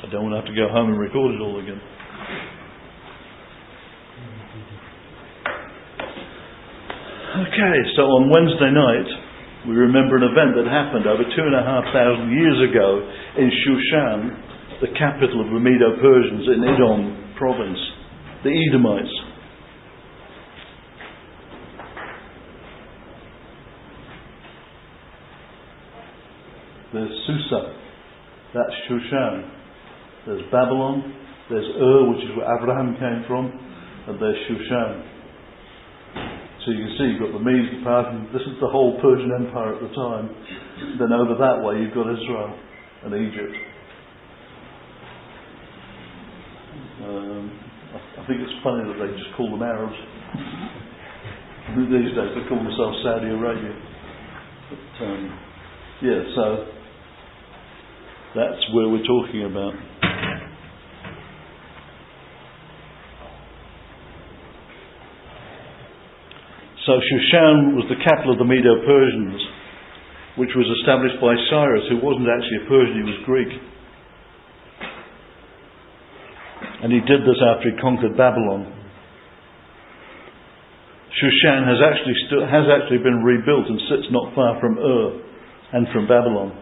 I don't want to have to go home and record it all again. Okay, so on Wednesday night, we remember an event that happened over 2,500 years ago in Shushan, the capital of the Medo-Persians in Edom province, the Edomites. There's Susa, that's Shushan. There's Babylon, there's which is where Abraham came from, and there's Shushan. So you can see you've got the Medes, the Parthians, this is the whole Persian Empire at the time. Then over that way you've got Israel and Egypt. I think it's funny that they just call them Arabs. These days they call themselves Saudi Arabia. But, yeah, so that's where we're talking about. So Shushan was the capital of the Medo-Persians, which was established by Cyrus, who wasn't actually a Persian, he was Greek. And he did this after he conquered Babylon. Shushan has actually been rebuilt and sits not far from and from Babylon.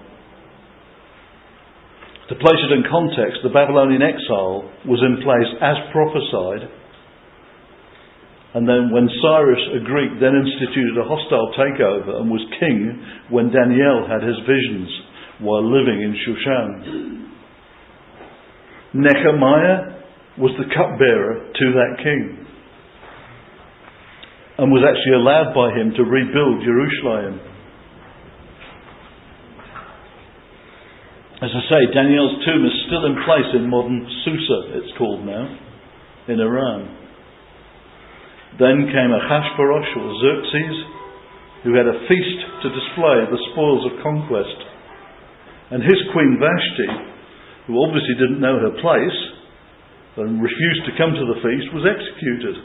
To place it in context, the Babylonian exile was in place as prophesied. And then when Cyrus, a Greek, then instituted a hostile takeover and was king when Daniel had his visions while living in Shushan. Nehemiah was the cupbearer to that king and was actually allowed by him to rebuild Jerusalem. As I say, Daniel's tomb is still in place in modern Susa, it's called now, in Iran. Then came Ahasuerus or Xerxes, who had a feast to display the spoils of conquest. And his queen Vashti, who obviously didn't know her place and refused to come to the feast, was executed.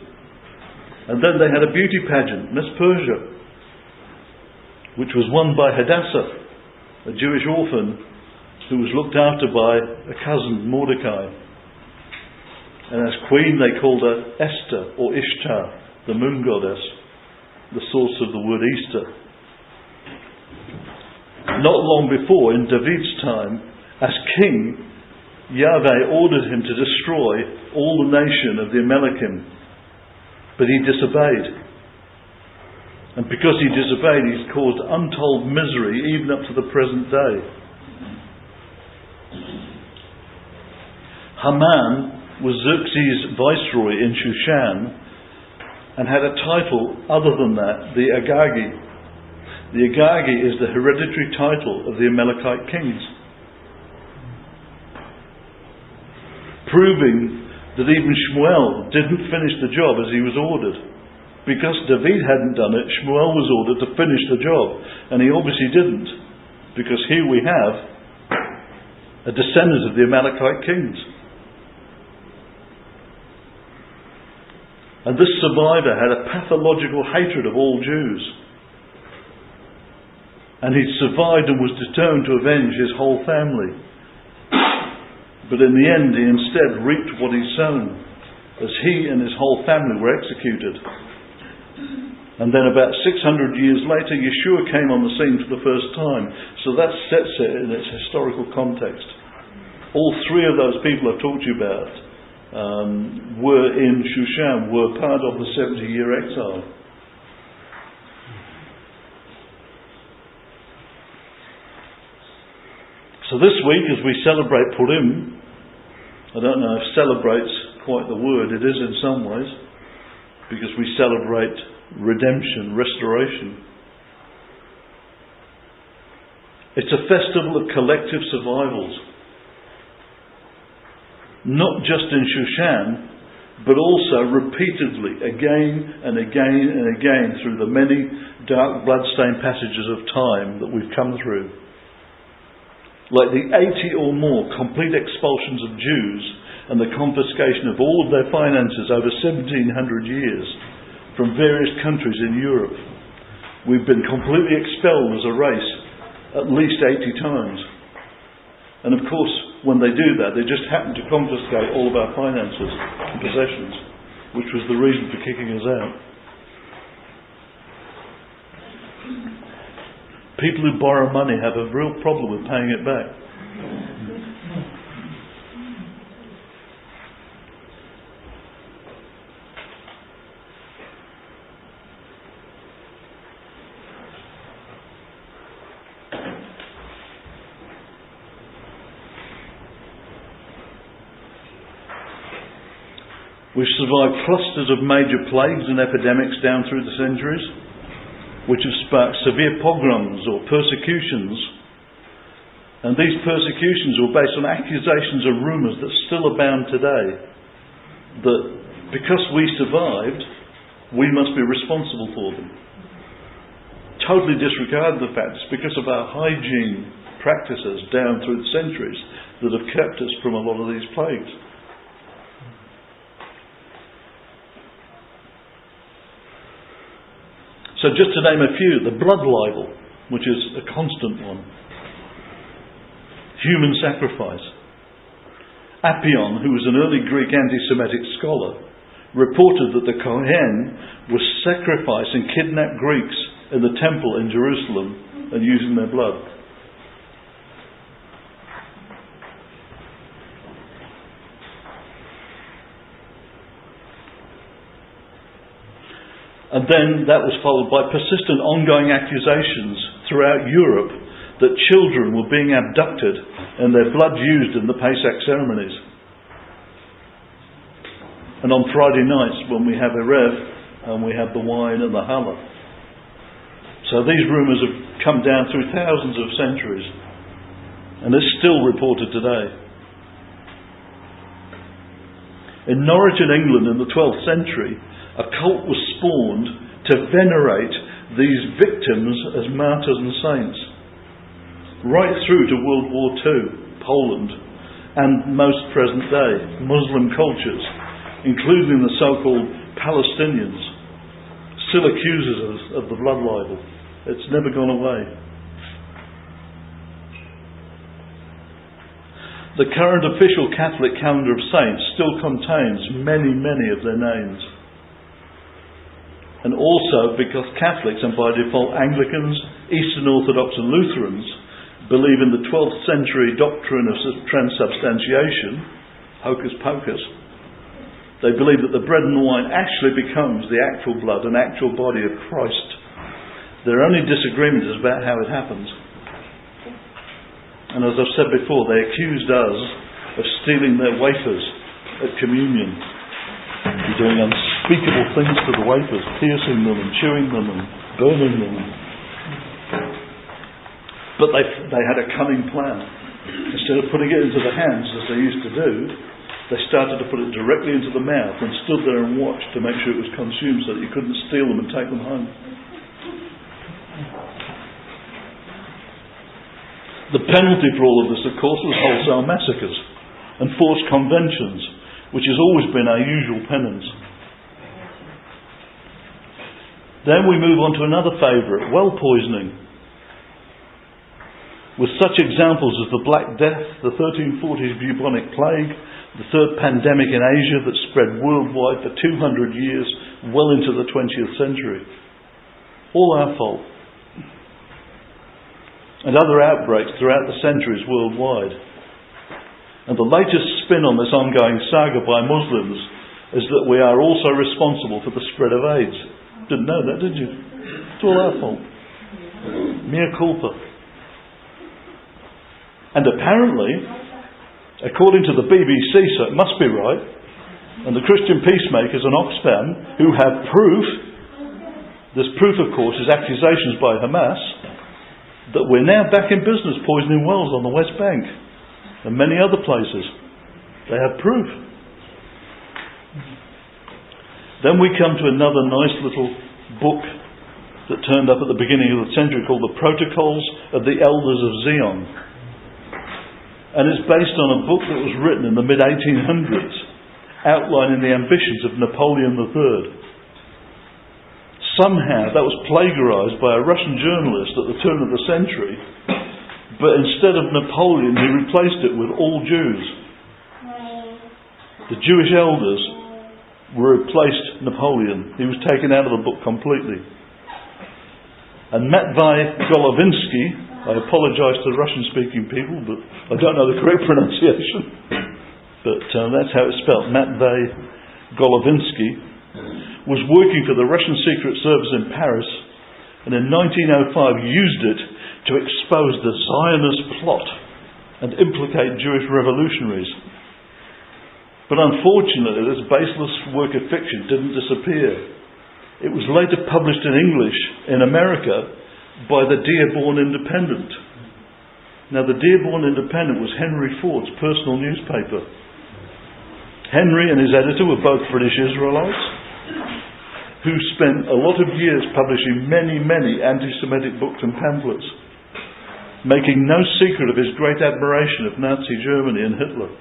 And then they had a beauty pageant, Miss Persia, which was won by Hadassah, a Jewish orphan who was looked after by a cousin, Mordecai. And as queen they called her Esther or Ishtar, the moon goddess, the source of the word Easter. Not long before, in David's time, as king, Yahweh ordered him to destroy all the nation of the Amalekim. But he disobeyed. And because he disobeyed, he's caused untold misery even up to the present day. Haman was Xerxes' viceroy in Shushan and had a title other than that, the Agagi. The Agagi is the hereditary title of the Amalekite kings, proving that even Shmuel didn't finish the job as he was ordered. Because David hadn't done it, Shmuel was ordered to finish the job, and he obviously didn't, because here we have a descendant of the Amalekite kings. And this survivor had a pathological hatred of all Jews. And he survived and was determined to avenge his whole family. But in the end, he instead reaped what he'd sown, as he and his whole family were executed. And then about 600 years later, Yeshua came on the scene for the first time. So that sets it in its historical context. All three of those people I've talked to you about were in Shushan, were part of the 70-year exile. So this week, as we celebrate Purim, I don't know if celebrate's quite the word, it is in some ways, because we celebrate redemption, restoration. It's a festival of collective survivals. Not just in Shushan, but also repeatedly, again and again and again, through the many dark blood-stained passages of time that we've come through. Like the 80 or more complete expulsions of Jews and the confiscation of all of their finances over 1700 years from various countries in Europe. We've been completely expelled as a race at least 80 times. And of course, when they do that, they just happen to confiscate all of our finances and possessions, which was the reason for kicking us out. People who borrow money have a real problem with paying it back. We've survived clusters of major plagues and epidemics down through the centuries, which have sparked severe pogroms or persecutions. And these persecutions were based on accusations and rumours that still abound today, that because we survived, we must be responsible for them. Totally disregarding the fact it's because of our hygiene practices down through the centuries that have kept us from a lot of these plagues. So just to name a few, the blood libel, which is a constant one. Human sacrifice. Appion, who was an early Greek anti-Semitic scholar, reported that the Kohen was sacrificing kidnapped Greeks in the temple in Jerusalem and using their blood. And then that was followed by persistent ongoing accusations throughout Europe that children were being abducted and their blood used in the Pesach ceremonies. And on Friday nights when we have Erev and we have the wine and the challah. So these rumours have come down through thousands of centuries and it's still reported today. In Norwich in England in the 12th century, a cult was spawned to venerate these victims as martyrs and saints. Right through to World War II, Poland, and most present day, Muslim cultures, including the so-called Palestinians, still accuses us of the blood libel. It's never gone away. The current official Catholic calendar of saints still contains many, many of their names. And also because Catholics, and by default Anglicans, Eastern Orthodox and Lutherans, believe in the 12th century doctrine of transubstantiation, hocus pocus. They believe that the bread and the wine actually becomes the actual blood and actual body of Christ. Their only disagreement is about how it happens. And as I've said before, they accused us of stealing their wafers at communion. We're doing unspeakable things to the wafers, piercing them and chewing them and burning them. But they had a cunning plan. Instead of putting it into the hands, as they used to do, they started to put it directly into the mouth and stood there and watched to make sure it was consumed so that you couldn't steal them and take them home. The penalty for all of this, of course, was wholesale massacres and forced conventions, which has always been our usual penance. Then we move on to another favourite, well poisoning. With such examples as the Black Death, the 1340s bubonic plague, the third pandemic in Asia that spread worldwide for 200 years, well into the 20th century. All our fault. And other outbreaks throughout the centuries worldwide. And the latest spin on this ongoing saga by Muslims is that we are also responsible for the spread of AIDS. Didn't know that, did you? It's all our fault. Mea culpa. And apparently, according to the BBC, so it must be right, and the Christian peacemakers and Oxfam, who have proof, this proof of course is accusations by Hamas, that we're now back in business poisoning wells on the West Bank and many other places. They have proof. Then we come to another nice little book that turned up at the beginning of the century called The Protocols of the Elders of Zion. And it's based on a book that was written in the mid-1800s outlining the ambitions of Napoleon III. Somehow that was plagiarised by a Russian journalist at the turn of the century, But instead of Napoleon, he replaced it with all Jews. The Jewish elders replaced Napoleon. He was taken out of the book completely. And Matvei Golovinsky, I apologise to Russian-speaking people, but I don't know the correct pronunciation. But that's how it's spelled. Matvei Golovinsky was working for the Russian Secret Service in Paris, and in 1905 used it to expose the Zionist plot and implicate Jewish revolutionaries. But unfortunately, this baseless work of fiction didn't disappear. It was later published in English in America by the Dearborn Independent. Now, the Dearborn Independent was Henry Ford's personal newspaper. Henry and his editor were both British Israelites who spent a lot of years publishing many, many anti-Semitic books and pamphlets, making no secret of his great admiration of Nazi Germany and Hitler.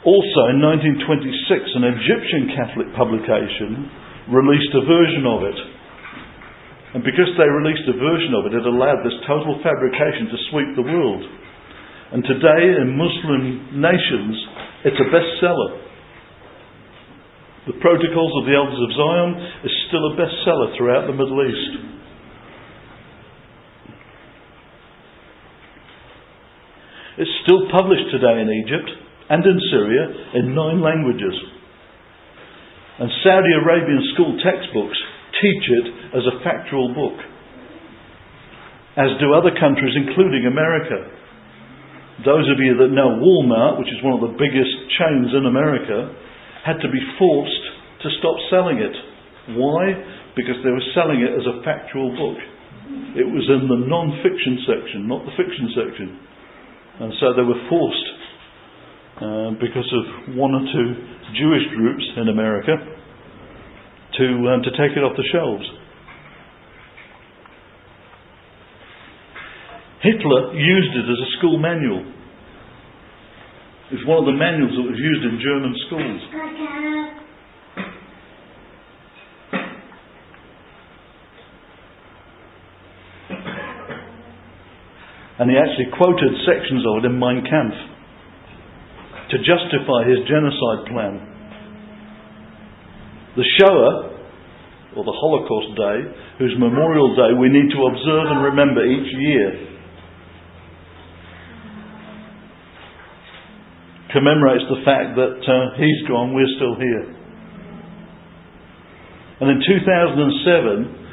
Also, in 1926, an Egyptian Catholic publication released a version of it. And because they released a version of it, it allowed this total fabrication to sweep the world. And today, in Muslim nations, it's a bestseller. The Protocols of the Elders of Zion is still a bestseller throughout the Middle East. It's still published today in Egypt and in Syria in 9 languages. And Saudi Arabian school textbooks teach it as a factual book, as do other countries, including America. Those of you that know Walmart, which is one of the biggest chains in America, had to be forced to stop selling it. Why? Because they were selling it as a factual book. It was in the non-fiction section, not the fiction section. And so they were forced, because of 1 or 2 Jewish groups in America, to take it off the shelves. Hitler used it as a school manual. It was one of the manuals that was used in German schools. And he actually quoted sections of it in Mein Kampf to justify his genocide plan. The Shoah, or the Holocaust Day, whose Memorial Day we need to observe and remember each year, commemorates the fact that he's gone, we're still here. And in 2007,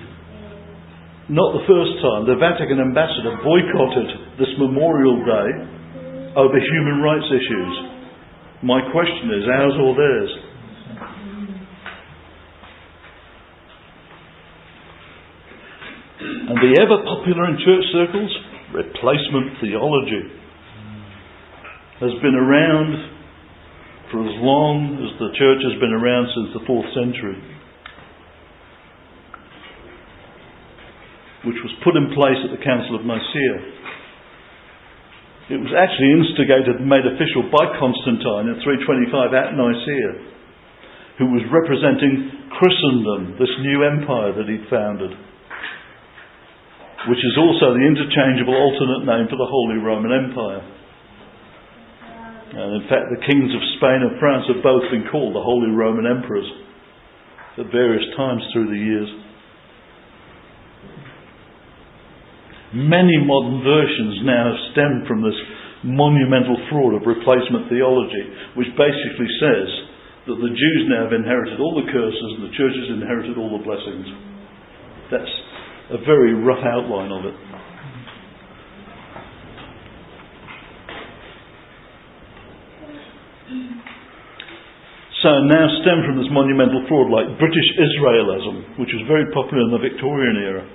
not the first time, the Vatican ambassador boycotted this Memorial Day over human rights issues. My question is, ours or theirs? And the ever popular in church circles, replacement theology, has been around for as long as the church has been around, since the 4th century. Which was put in place at the Council of Nicaea. It was actually instigated and made official by Constantine in 325 at Nicaea, who was representing Christendom, this new empire that he'd founded, which is also the interchangeable alternate name for the Holy Roman Empire. And in fact, the kings of Spain and France have both been called the Holy Roman Emperors at various times through the years. Many modern versions now have stemmed from this monumental fraud of replacement theology, which basically says that the Jews now have inherited all the curses and the church has inherited all the blessings. That's a very rough outline of it. So now stem from this monumental fraud like British Israelism, which was very popular in the Victorian era.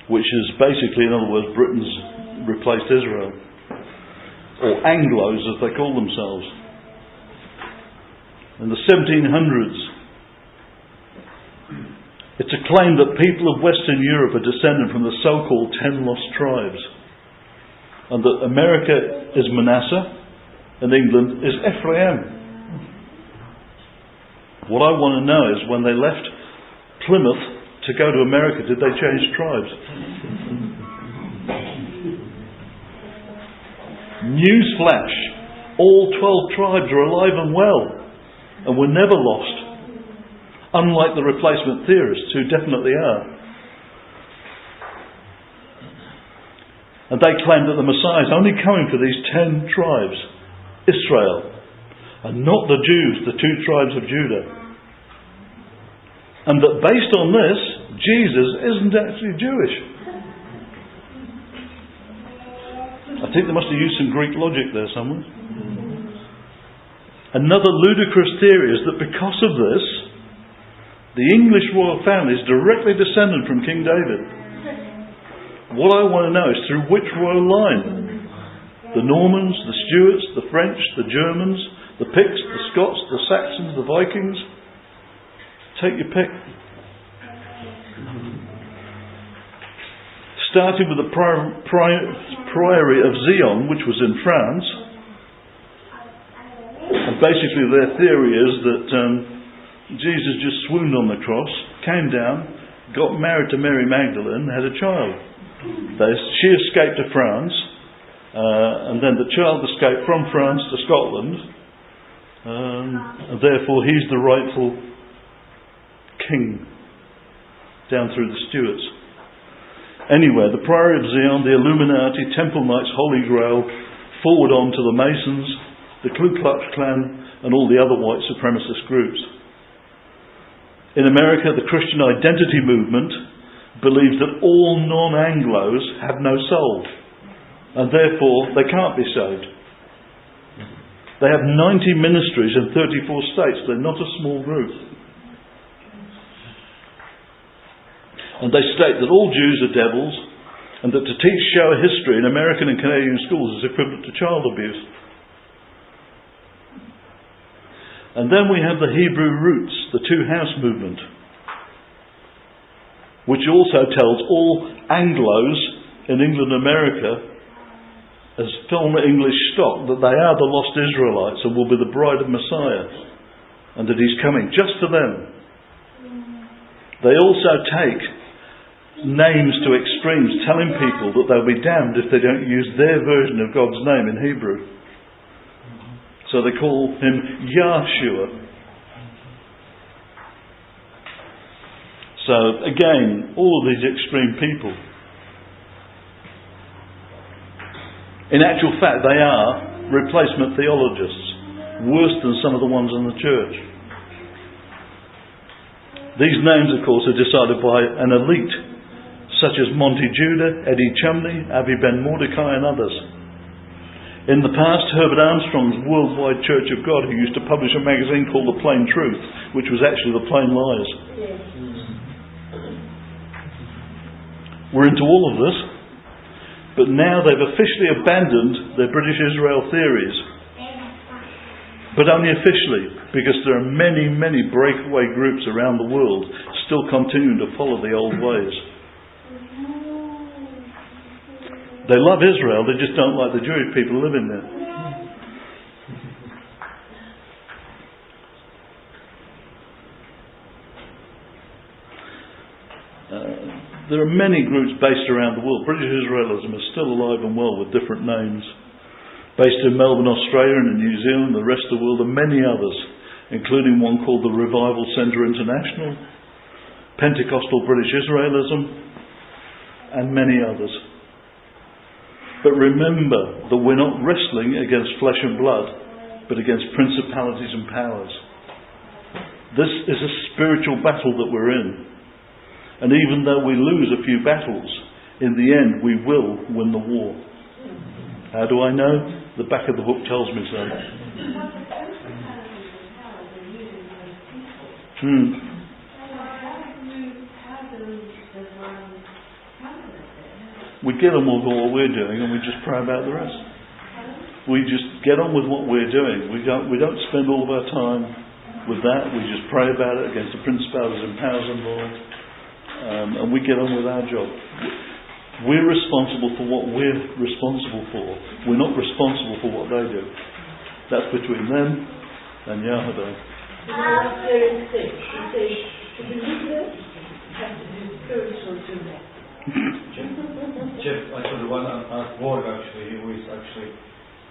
Which is basically, in other words, Britain's replaced Israel. Or Anglos, as they call themselves. In the 1700s, it's a claim that people of Western Europe are descended from the so-called 10 lost tribes. And that America is Manasseh, and England is Ephraim. What I want to know is, when they left Plymouth to go to America, did they change tribes? Newsflash, all 12 tribes are alive and well and were never lost, unlike the replacement theorists who definitely are. And they claim that the Messiah is only coming for these 10 tribes, Israel, and not the Jews, the 2 tribes of Judah. And that based on this, Jesus isn't actually Jewish. I think they must have used some Greek logic there somewhere. Another ludicrous theory is that because of this, the English royal family is directly descended from King David. What I want to know is through which royal line? The Normans, the Stuarts, the French, the Germans, the Picts, the Scots, the Saxons, the Vikings. Take your pick. Starting with the priory of Zion, which was in France. And basically their theory is that Jesus just swooned on the cross, came down, got married to Mary Magdalene, had a child. She escaped to France, and then the child escaped from France to Scotland, and therefore he's the rightful king down through the Stuarts. Anyway, the Priory of Zion, the Illuminati, Temple Knights, Holy Grail, forward on to the Masons, the Ku Klux Klan, and all the other white supremacist groups. In America, the Christian Identity Movement believes that all non-Anglos have no soul, and therefore they can't be saved. They have 90 ministries in 34 states. They're not a small group. And they state that all Jews are devils, and that to teach shower history in American and Canadian schools is equivalent to child abuse. And then we have the Hebrew roots, the two-house movement, which also tells all Anglos in England and America, as former English stock, that they are the lost Israelites and will be the bride of Messiah, and that he's coming just for them. They also take names to extremes, telling people that they'll be damned if they don't use their version of God's name in Hebrew. So they call him Yahshua. So again, all of these extreme people. In actual fact, they are replacement theologists, worse than some of the ones in the church. These names, of course, are decided by an elite, such as Monty Judah, Eddie Chumley, Avi Ben Mordecai and others. In the past, Herbert Armstrong's Worldwide Church of God, who used to publish a magazine called The Plain Truth, which was actually The Plain Lies. We're into all of this, but now they've officially abandoned their British Israel theories. But only officially, because there are many, many breakaway groups around the world still continuing to follow the old ways. They love Israel, they just don't like the Jewish people living there. There are many groups based around the world. British Israelism is still alive and well with different names. Based in Melbourne, Australia and in New Zealand, the rest of the world, and many others, including one called the Revival Centre International, Pentecostal British Israelism, and many others. But remember that we're not wrestling against flesh and blood, but against principalities and powers. This is a spiritual battle that we're in. And even though we lose a few battles, in the end we will win the war. How do I know? The back of the book tells me so. We get on with what we're doing and we just pray about the rest. We just get on with what we're doing. We don't spend all of our time with that. We just pray about it against the principalities and powers involved. And we get on with our job. We're responsible for what we're responsible for. We're not responsible for what they do. That's between them and Yahweh. have to do spiritual too. Jeff, I saw the one at work actually, who is actually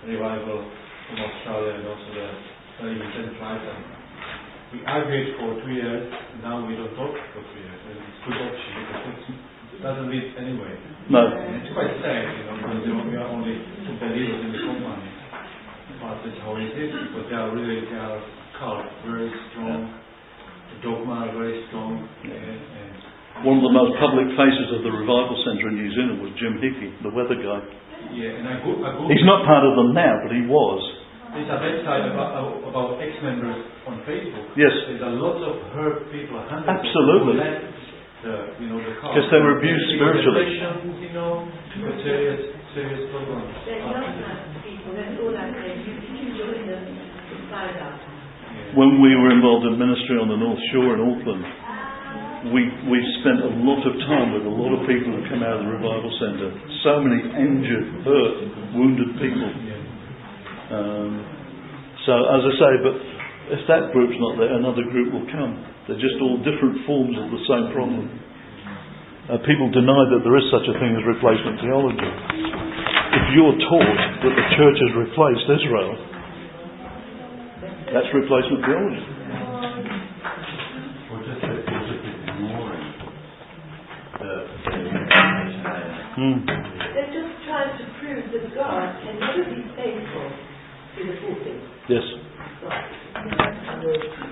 revival from Australia and also the Indian tribe. We argued for 2 years, now we don't talk for 3 years. And it's a good option because it doesn't lead anyway. No. And it's quite sad, because we are only two believers in the company. But that's how it is, because they are cult, very strong, the dogma are very strong. And one of the most public faces of the revival centre in New Zealand was Jim Hickey, the weather guy. Yeah, and I go he's not part of them now, but he was. There's a website about ex-members on Facebook. Yes. There's a lot of hurt people, hundreds absolutely. of people left the cult. Because they were abused spiritually. Serious problems. They're not nice people, that's all I'm saying. You join them inside out. When we were involved in ministry on the North Shore in Auckland, we spent a lot of time with a lot of people who come out of the revival centre. So many injured, hurt, wounded people. So as I say, but if that group's not there, another group will come. They're just all different forms of the same problem. People deny that there is such a thing as replacement theology. If you're taught that the church has replaced Israel, that's replacement theology. They're just trying to prove that God can never be faithful to the full thing. Yes. Right.